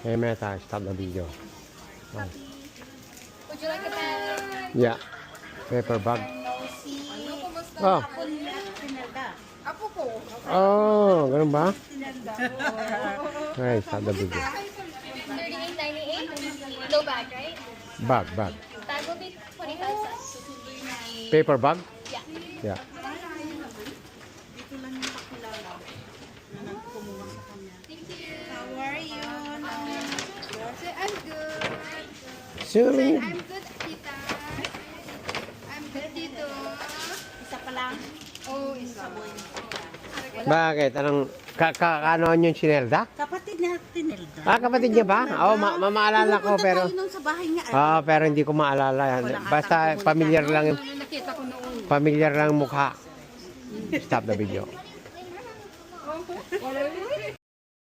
Hey, Meta, stop the video. Oh. Would you like a pen? Yeah. Paper bag. Ano, kumusta? Oh. Apo ko. Oh, ganun ba? Hey, stop the video. 38.98. No bag, right? Bag, bag. Bag will be 25 cents. Paper bag? Yeah. Yeah. Dito lang yung pakilala na nagkumuha sa kanya. Thank you. How are you? I'm good. Sure. I'm good, tita. I'm good, tito. Isa pa lang. Oh, isa. Bakit? Anong, kaanoan yung sinelda? Kapatid na Tinelda. Ah, kapatid niya ba? Oo, maalala ko, Pumunta pero... tayo nun sa bahay niya. Pero hindi ko maalala yan. Basta familiar lang, Nakita ko noon. familiar lang mukha. Stop the video.